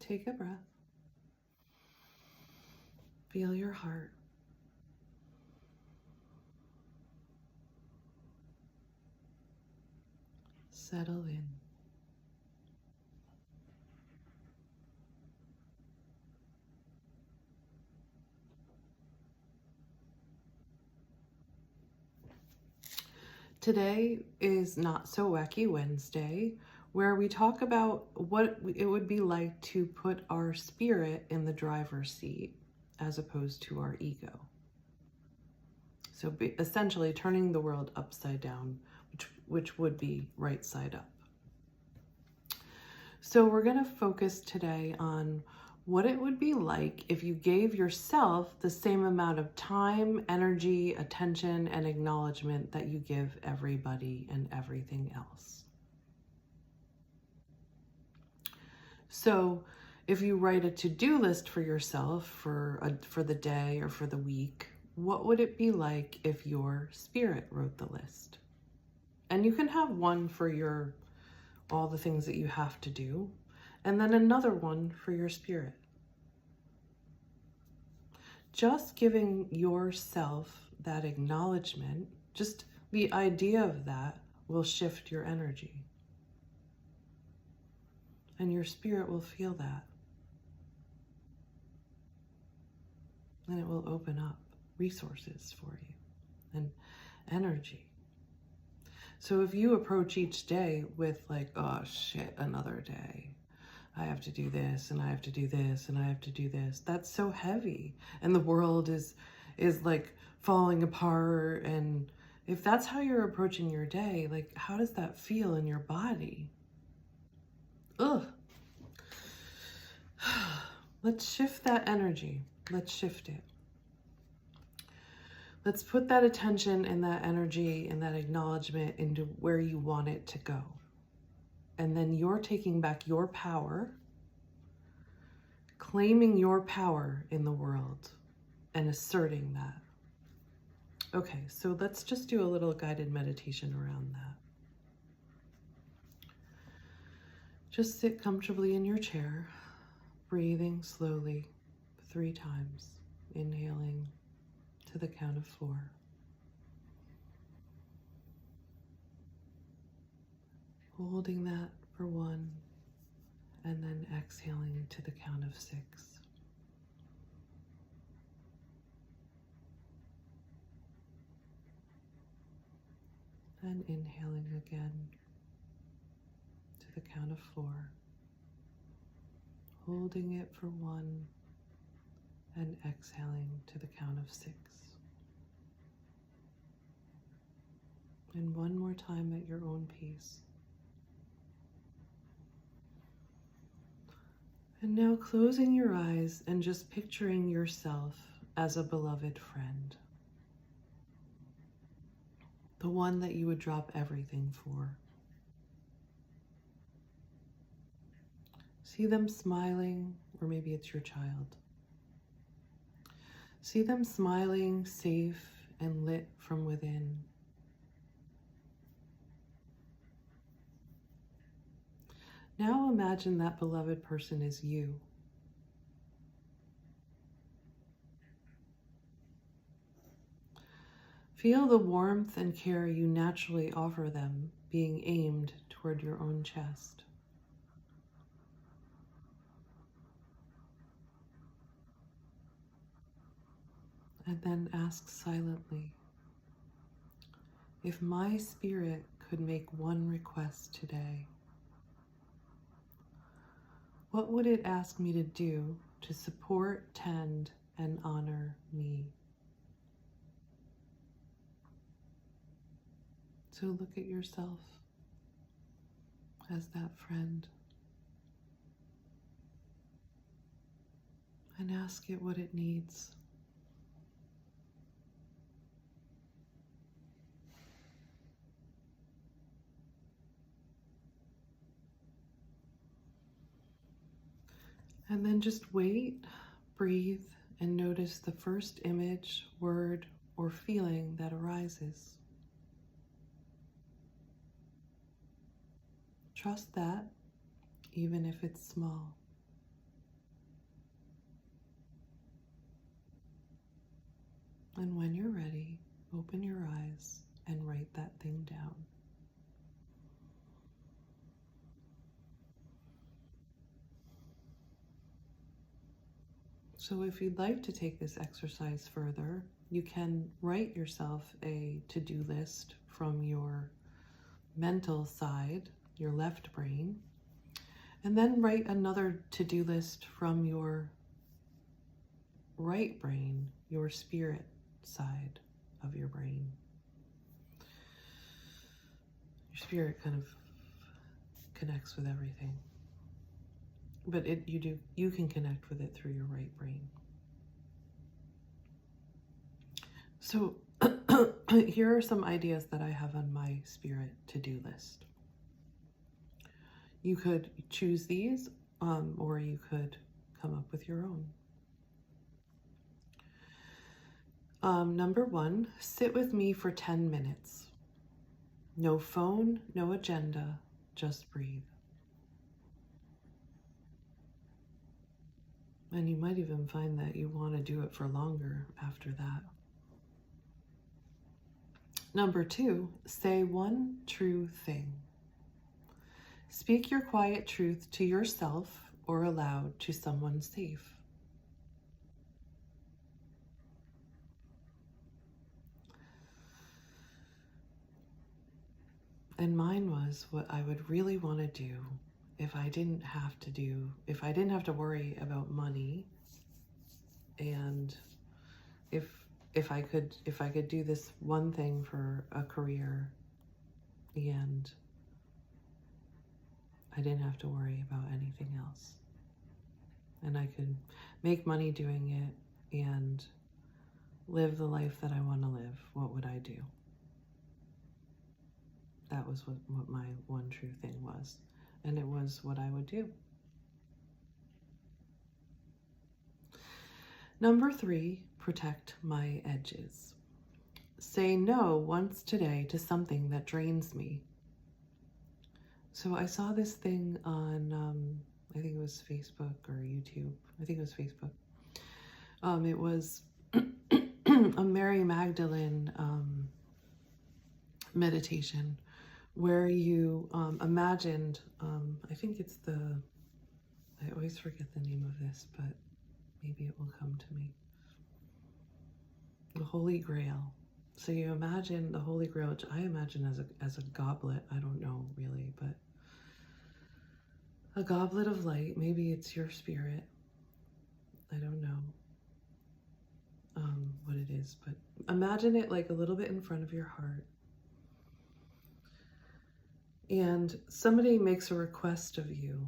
Take a breath. Feel your heart. Settle in. Today is Not So Wacky Wednesday, where we talk about what it would be like to put our spirit in the driver's seat as opposed to our ego. So essentially turning the world upside down, which would be right side up. So we're going to focus today on what it would be like if you gave yourself the same amount of time, energy, attention, and acknowledgement that you give everybody and everything else. So if you write a to-do list for yourself for the day or for the week, what would it be like if your spirit wrote the list? And you can have one for all the things that you have to do, and then another one for your spirit. Just giving yourself that acknowledgement, just the idea of that will shift your energy. And your spirit will feel that. And it will open up resources for you and energy. So if you approach each day with like, oh shit, another day. I have to do this and I have to do this and I have to do this. That's so heavy. And the world is like falling apart. And if that's how you're approaching your day, like how does that feel in your body? Ugh. Let's shift that energy. Let's shift it. Let's put that attention and that energy and that acknowledgement into where you want it to go. And then you're taking back your power, claiming your power in the world and asserting that. Okay, so let's just do a little guided meditation around that. Just sit comfortably in your chair, breathing slowly 3 times, inhaling to the count of 4. Holding that for 1, and then exhaling to the count of 6. And inhaling again to the count of 4. Holding it for 1, and exhaling to the count of 6. And one more time at your own pace. And now closing your eyes and just picturing yourself as a beloved friend. The one that you would drop everything for. See them smiling, or maybe it's your child. See them smiling, safe and lit from within. Now imagine that beloved person is you. Feel the warmth and care you naturally offer them being aimed toward your own chest. And then ask silently, if my spirit could make one request today, what would it ask me to do to support, tend, and honor me? So look at yourself as that friend and ask it what it needs. And then just wait, breathe, and notice the first image, word, or feeling that arises. Trust that, even if it's small. And when you're ready, open your eyes and write that thing down. So if you'd like to take this exercise further, you can write yourself a to-do list from your mental side, your left brain, and then write another to-do list from your right brain, your spirit side of your brain. Your spirit kind of connects with everything. But you can connect with it through your right brain. So here are some ideas that I have on my spirit to-do list. You could choose these, or you could come up with your own. Number 1, sit with me for 10 minutes. No phone, no agenda, just breathe. And you might even find that you want to do it for longer after that. Number 2, say one true thing. Speak your quiet truth to yourself or aloud to someone safe. And mine was what I would really want to do if I didn't have to worry about money, and if I could do this one thing for a career and I didn't have to worry about anything else, and I could make money doing it and live the life that I want to live, what would I do? That was what my one true thing was. And it was what I would do. Number 3, protect my edges. Say no once today to something that drains me. So I saw this thing on, I think it was Facebook or YouTube. I think it was Facebook. It was a Mary Magdalene meditation where you imagined, I think it's I always forget the name of this, but maybe it will come to me. The Holy Grail. So you imagine the Holy Grail, which I imagine as a goblet. I don't know really, but a goblet of light. Maybe it's your spirit. I don't know what it is, but imagine it like a little bit in front of your heart. And somebody makes a request of you,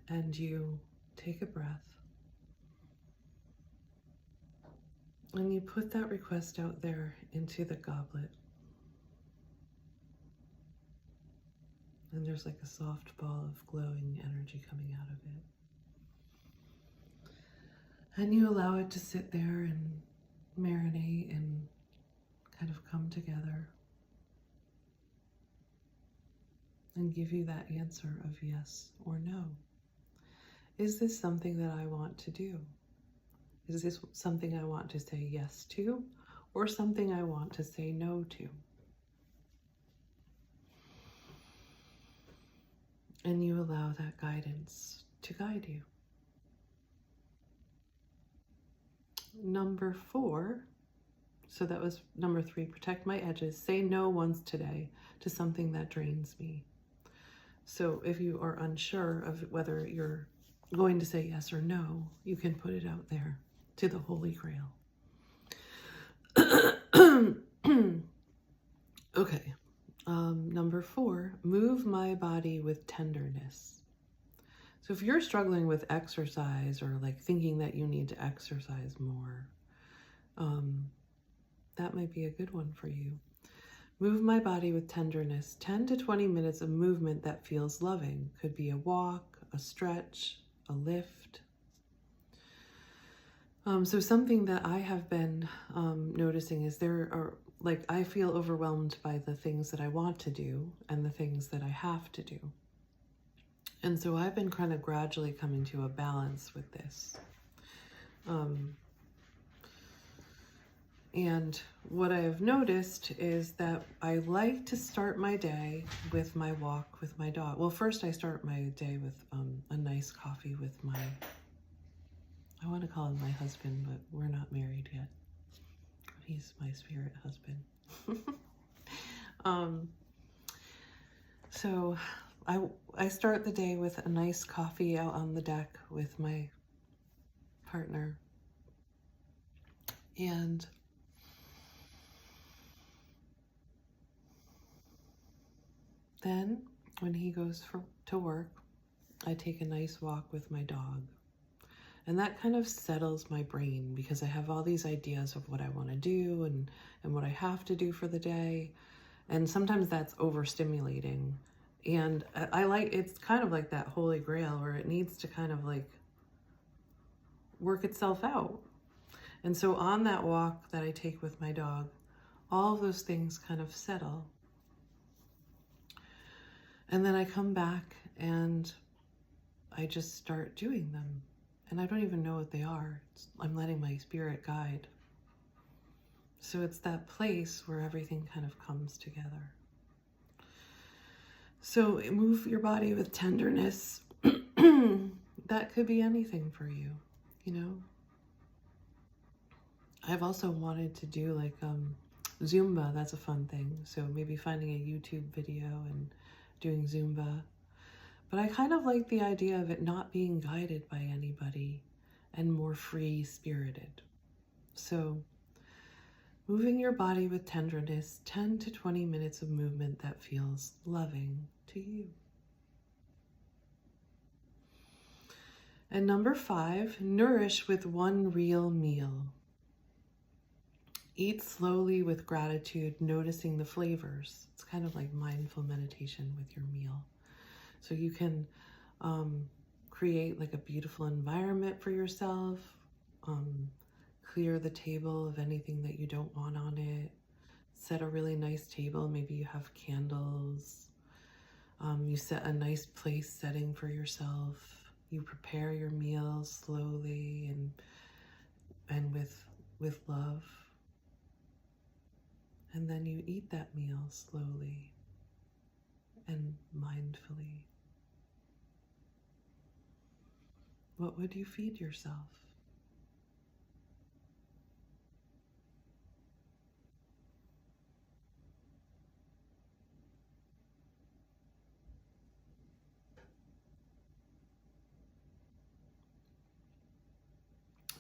and you take a breath, and you put that request out there into the goblet. And there's like a soft ball of glowing energy coming out of it. And you allow it to sit there and marinate and kind of come together and give you that answer of yes or no. Is this something that I want to do? Is this something I want to say yes to, or something I want to say no to? And you allow that guidance to guide you. Number 4, so that was number 3, protect my edges. Say no once today to something that drains me. So if you are unsure of whether you're going to say yes or no, you can put it out there to the Holy Grail. Okay. Number 4, move my body with tenderness. So if you're struggling with exercise or like thinking that you need to exercise more, that might be a good one for you. Move my body with tenderness. 10 to 20 minutes of movement that feels loving. Could be a walk, a stretch, a lift. So something that I have been noticing is I feel overwhelmed by the things that I want to do and the things that I have to do. And so I've been kind of gradually coming to a balance with this. And what I have noticed is that I like to start my day with my walk with my dog. Well, first I start my day with a nice coffee with my, I want to call him my husband, but we're not married yet. He's my spirit husband. So I start the day with a nice coffee out on the deck with my partner. And then when he goes to work, I take a nice walk with my dog. And that kind of settles my brain because I have all these ideas of what I want to do and what I have to do for the day. And sometimes that's overstimulating. And I like, it's kind of like that holy grail where it needs to kind of like work itself out. And so on that walk that I take with my dog, all of those things kind of settle. And then I come back and I just start doing them. And I don't even know what they are. I'm letting my spirit guide. So it's that place where everything kind of comes together. So move your body with tenderness. That could be anything for you, you know? I've also wanted to do like Zumba. That's a fun thing. So maybe finding a YouTube video and doing Zumba. But I kind of like the idea of it not being guided by anybody and more free-spirited. So moving your body with tenderness, 10 to 20 minutes of movement that feels loving to you. And number 5, nourish with one real meal. Eat slowly with gratitude, noticing the flavors. It's kind of like mindful meditation with your meal. So you can create like a beautiful environment for yourself, clear the table of anything that you don't want on it, set a really nice table, maybe you have candles, you set a nice place setting for yourself, you prepare your meal slowly and with love, and then you eat that meal slowly and mindfully. What would you feed yourself?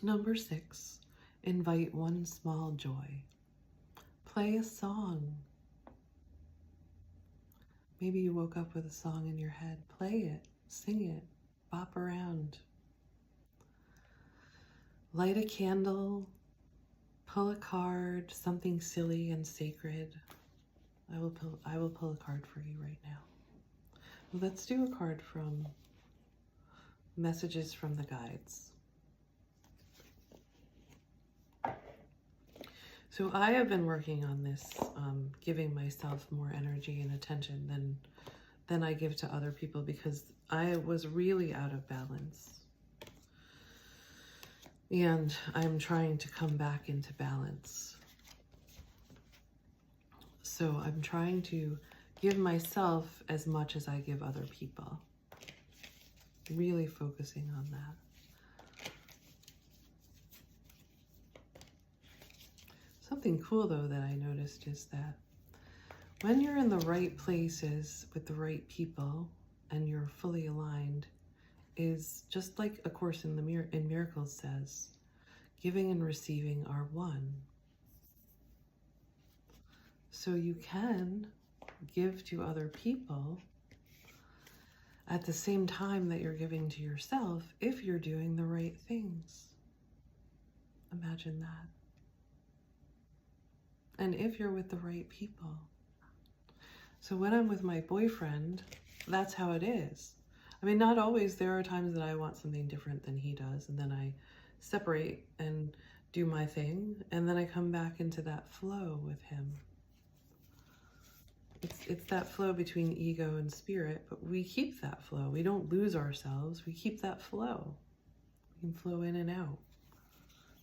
Number 6, invite one small joy. Play a song. Maybe you woke up with a song in your head. Play it, sing it, bop around. Light a candle, pull a card, something silly and sacred. I will pull a card for you right now. Let's do a card from Messages from the Guides. So I have been working on this, giving myself more energy and attention than I give to other people because I was really out of balance. And I'm trying to come back into balance. So I'm trying to give myself as much as I give other people. Really focusing on that. Something cool though that I noticed is that when you're in the right places with the right people and you're fully aligned, is just like A Course in Miracles says, giving and receiving are one. So you can give to other people at the same time that you're giving to yourself if you're doing the right things. Imagine that. And if you're with the right people. So when I'm with my boyfriend, that's how it is. I mean, not always. There are times that I want something different than he does, and then I separate and do my thing, and then I come back into that flow with him. It's that flow between ego and spirit, but we keep that flow. We don't lose ourselves. We keep that flow. We can flow in and out.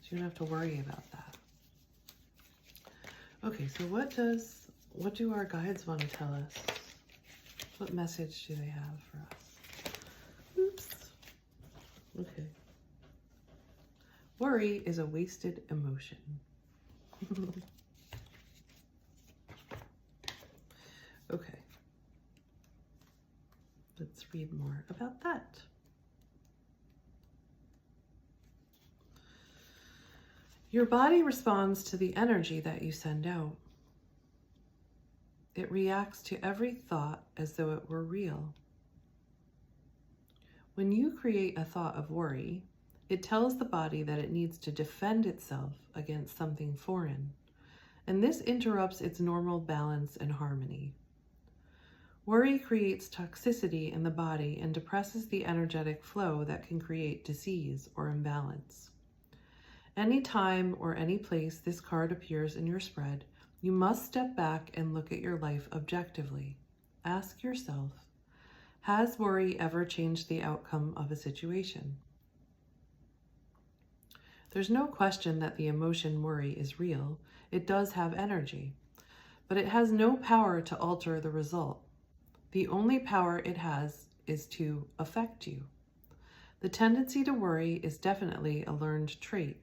So you don't have to worry about that. Okay, so what do our guides want to tell us? What message do they have for us? Oops. Okay. Worry is a wasted emotion. Okay. Let's read more about that. Your body responds to the energy that you send out. It reacts to every thought as though it were real. When you create a thought of worry, it tells the body that it needs to defend itself against something foreign, and this interrupts its normal balance and harmony. Worry creates toxicity in the body and depresses the energetic flow that can create disease or imbalance. Any time or any place this card appears in your spread, you must step back and look at your life objectively. Ask yourself, has worry ever changed the outcome of a situation? There's no question that the emotion worry is real. It does have energy, but it has no power to alter the result. The only power it has is to affect you. The tendency to worry is definitely a learned trait,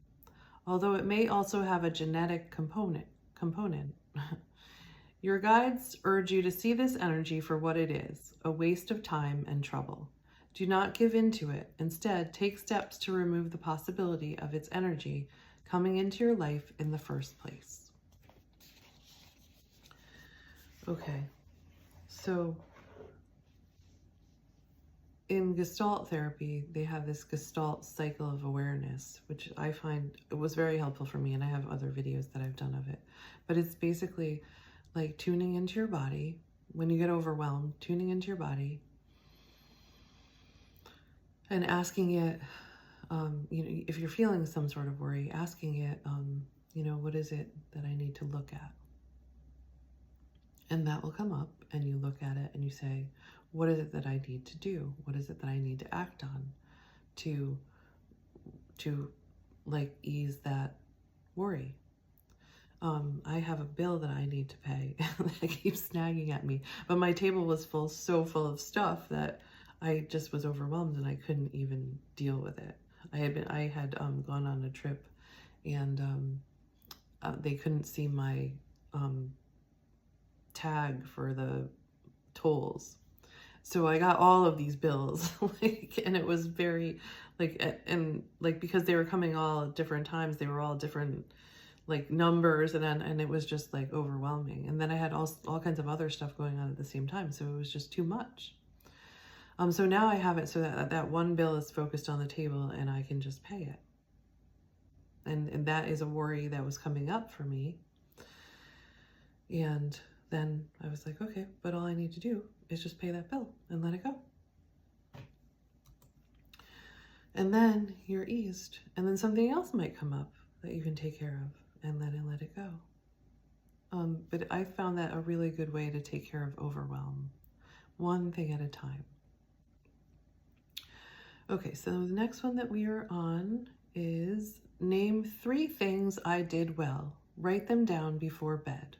although it may also have a genetic component. Your guides urge you to see this energy for what it is, a waste of time and trouble. Do not give in to it. Instead, take steps to remove the possibility of its energy coming into your life in the first place. Okay, so in Gestalt therapy, they have this Gestalt cycle of awareness, which I find it was very helpful for me, and I have other videos that I've done of it. But it's basically like tuning into your body. When you get overwhelmed, tuning into your body and asking it, if you're feeling some sort of worry, asking it, what is it that I need to look at? And that will come up, and you look at it and you say, what is it that I need to do? What is it that I need to act on to like ease that worry? I have a bill that I need to pay that keeps snagging at me, but my table was so full of stuff that I just was overwhelmed and I couldn't even deal with it. I had gone on a trip, and they couldn't see my tag for the tolls. So I got all of these bills, and it was very, because they were coming all at different times, they were all different, numbers, and it was just, overwhelming. And then I had all kinds of other stuff going on at the same time, so it was just too much. So now I have it so that one bill is focused on the table, and I can just pay it. And that is a worry that was coming up for me. And then I was like, okay, but all I need to do is just pay that bill and let it go. And then you're eased. And then something else might come up that you can take care of, and then let it go. But I found that a really good way to take care of overwhelm, one thing at a time. Okay, so the next one that we are on is name 3 things I did well. Write them down before bed.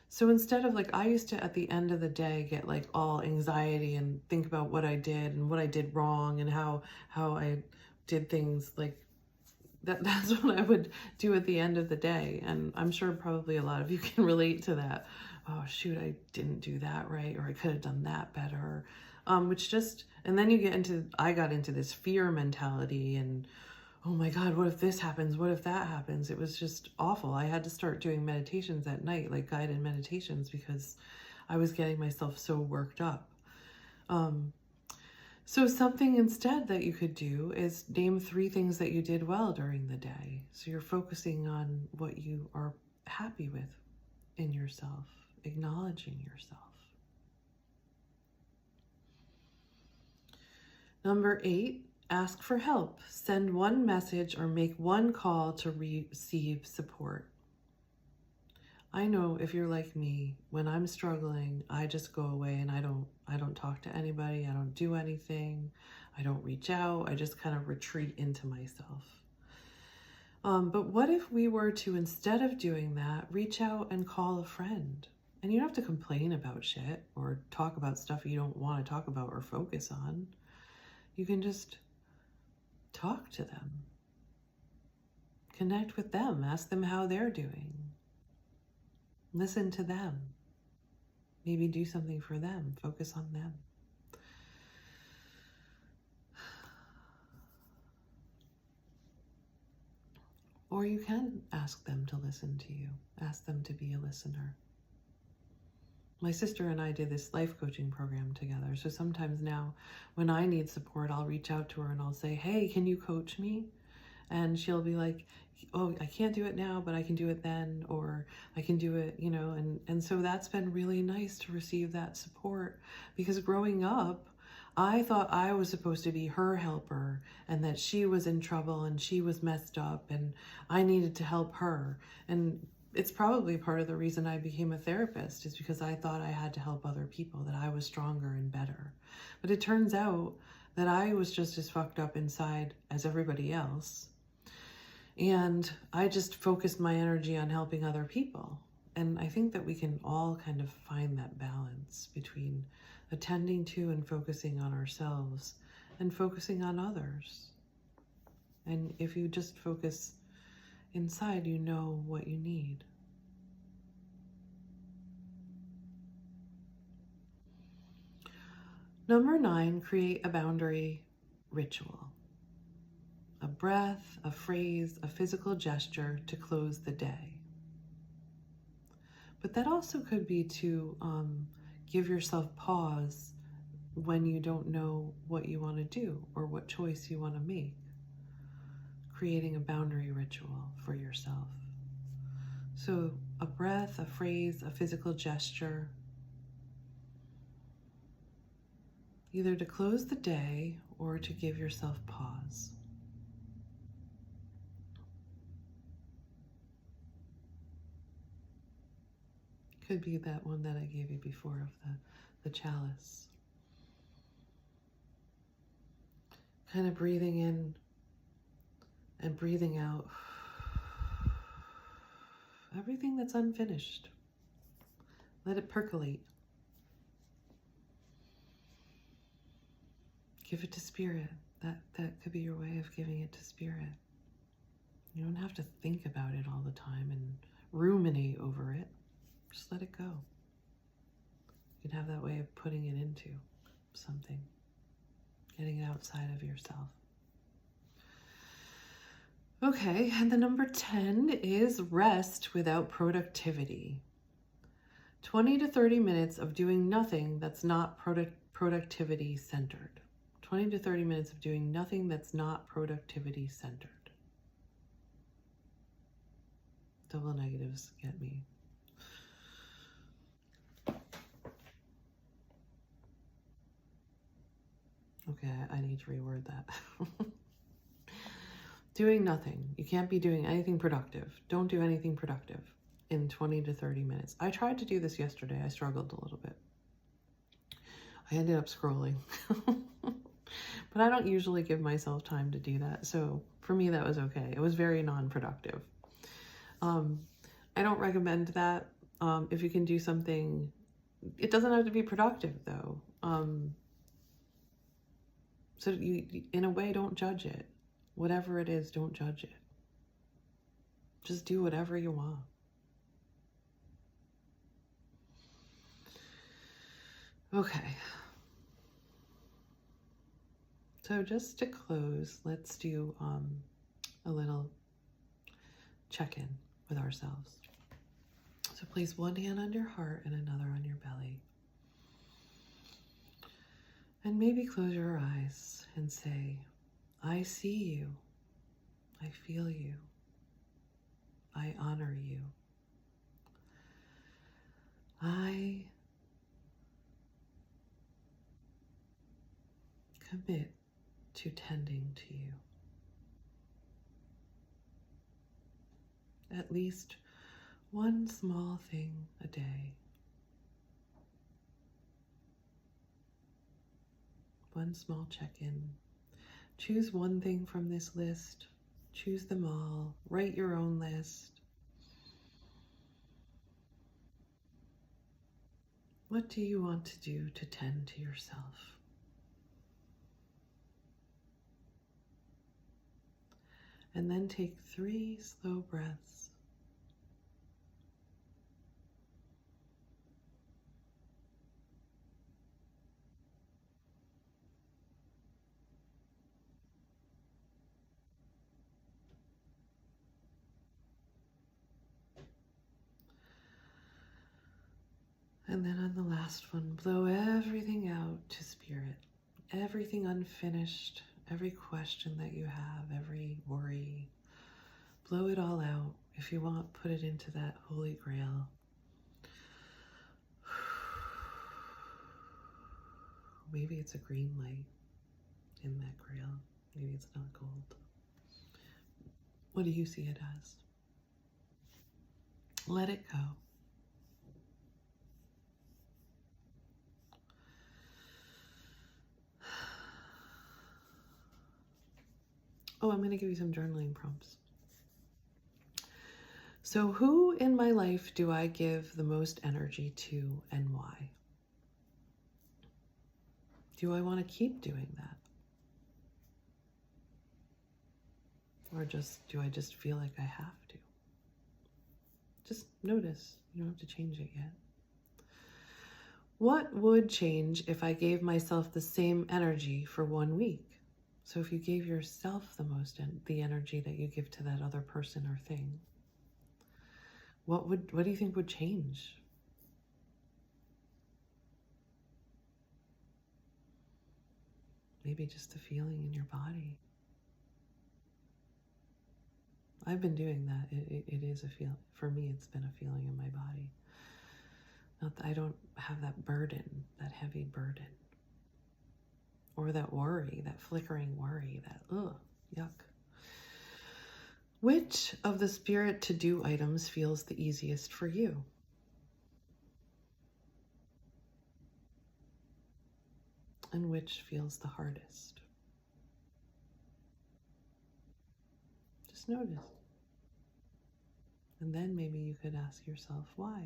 So instead of I used to at the end of the day get all anxiety and think about what I did and what I did wrong and how I did things that's what I would do at the end of the day. And I'm sure probably a lot of you can relate to that. Oh shoot, I didn't do that right, or I could have done that better. And then I got into this fear mentality and, oh my God, what if this happens? What if that happens? It was just awful. I had to start doing meditations at night, guided meditations, because I was getting myself so worked up. So something instead that you could do is name 3 things that you did well during the day. So you're focusing on what you are happy with in yourself, acknowledging yourself. Number 8, ask for help. Send one message or make one call to receive support. I know if you're like me, when I'm struggling, I just go away and I don't talk to anybody. I don't do anything. I don't reach out. I just kind of retreat into myself. But what if we were to, instead of doing that, reach out and call a friend? And you don't have to complain about shit or talk about stuff you don't want to talk about or focus on. You can just talk to them. Connect with them. Ask them how they're doing. Listen to them. Maybe do something for them. Focus on them. Or you can ask them to listen to you. Ask them to be a listener. My sister and I did this life coaching program together. So sometimes now when I need support, I'll reach out to her and I'll say, hey, can you coach me? And she'll be like, oh, I can't do it now, but I can do it then, or I can do it, and so that's been really nice to receive that support, because growing up, I thought I was supposed to be her helper and that she was in trouble and she was messed up and I needed to help her. And it's probably part of the reason I became a therapist, is because I thought I had to help other people, that I was stronger and better. But it turns out that I was just as fucked up inside as everybody else. And I just focused my energy on helping other people. And I think that we can all kind of find that balance between attending to and focusing on ourselves and focusing on others. And if you just focus inside, you know what you need. Number 9, create a boundary ritual. A breath, a phrase, a physical gesture to close the day. But that also could be to give yourself pause when you don't know what you want to do or what choice you want to make. Creating a boundary ritual for yourself. So a breath, a phrase, a physical gesture, either to close the day or to give yourself pause. Could be that one that I gave you before of the chalice. Kind of breathing in and breathing out everything that's unfinished. Let it percolate. Give it to spirit. That could be your way of giving it to spirit. You don't have to think about it all the time and ruminate over it. Just let it go. You can have that way of putting it into something, getting it outside of yourself. Okay, and the number 10 is rest without productivity. 20 to 30 minutes of doing nothing that's not productivity centered. 20 to 30 minutes of doing nothing that's not productivity centered. Double negatives get me. Okay, I need to reword that. Doing nothing. You can't be doing anything productive. Don't do anything productive in 20 to 30 minutes. I tried to do this yesterday. I struggled a little bit. I ended up scrolling. But I don't usually give myself time to do that. So for me, that was okay. It was very non-productive. I don't recommend that. If you can do something, it doesn't have to be productive though. So you, in a way, don't judge it. Whatever it is, don't judge it. Just do whatever you want. Okay. So just to close, let's do a little check-in with ourselves. So place one hand on your heart and another on your belly. And maybe close your eyes and say, I see you. I feel you. I honor you. I commit to tending to you. At least one small thing a day. One small check-in. Choose one thing from this list Choose them all. Write your own list. What do you want to do to tend to yourself? And then take 3 slow breaths. And then on the last one, blow everything out to spirit. Everything unfinished, every question that you have, every worry. Blow it all out. If you want, put it into that holy grail. Maybe it's a green light in that grail. Maybe it's not gold. What do you see it as? Let it go. Oh, I'm going to give you some journaling prompts. So who in my life do I give the most energy to and why? Do I want to keep doing that? Or do I just feel like I have to? Just notice. You don't have to change it yet. What would change if I gave myself the same energy for 1 week? So if you gave yourself the energy that you give to that other person or thing, what do you think would change? Maybe just the feeling in your body. I've been doing that. It is a feel. For me, it's been a feeling in my body. Not that I don't have that burden, that heavy burden. Or that worry, that flickering worry, that, yuck. Which of the spirit to-do items feels the easiest for you? And which feels the hardest? Just notice. And then maybe you could ask yourself why.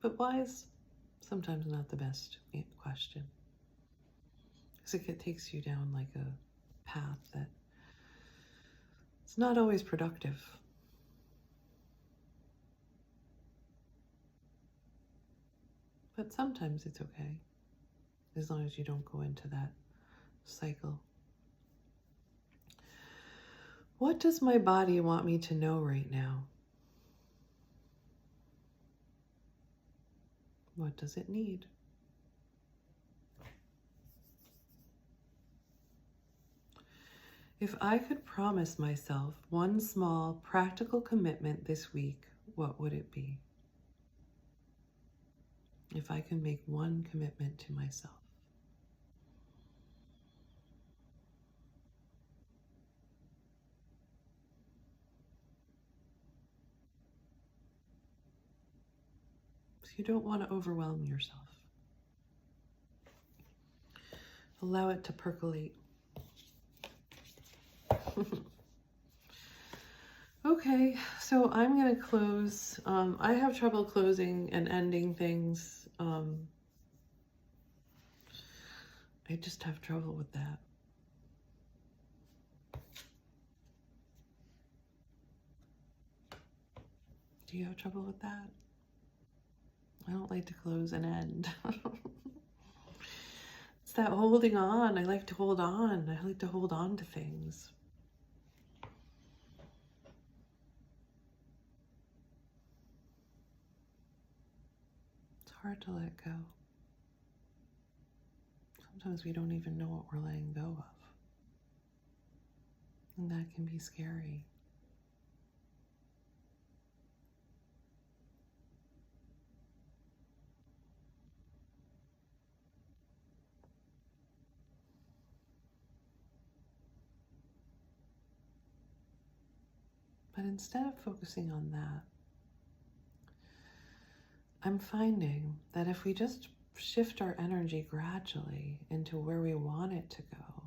But why is sometimes not the best question. Because it takes you down like a path that it's not always productive. But sometimes it's okay, as long as you don't go into that cycle. What does my body want me to know right now? What does it need? If I could promise myself one small practical commitment this week, what would it be? If I can make one commitment to myself. So you don't want to overwhelm yourself. Allow it to percolate. Okay, so I'm going to close. I have trouble closing and ending things. I just have trouble with that. Do you have trouble with that? I don't like to close and end. It's that holding on. I like to hold on. I like to hold on to things. It's hard to let go. Sometimes we don't even know what we're letting go of. And that can be scary. But instead of focusing on that, I'm finding that if we just shift our energy gradually into where we want it to go,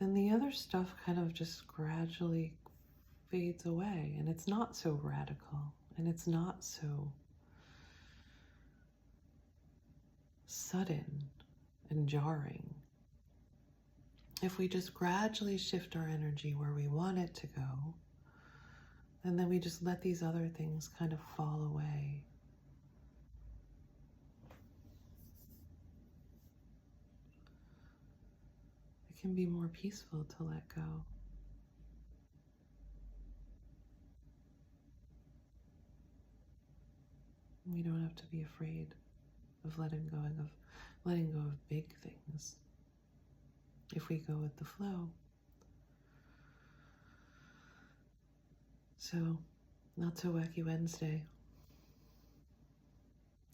then the other stuff kind of just gradually fades away, and it's not so radical, and it's not so sudden and jarring. If we just gradually shift our energy where we want it to go, and then we just let these other things kind of fall away. It can be more peaceful to let go. We don't have to be afraid of letting go of big things if we go with the flow. So, not so wacky Wednesday.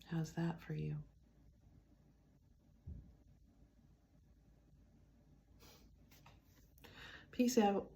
How's that for you? Peace out.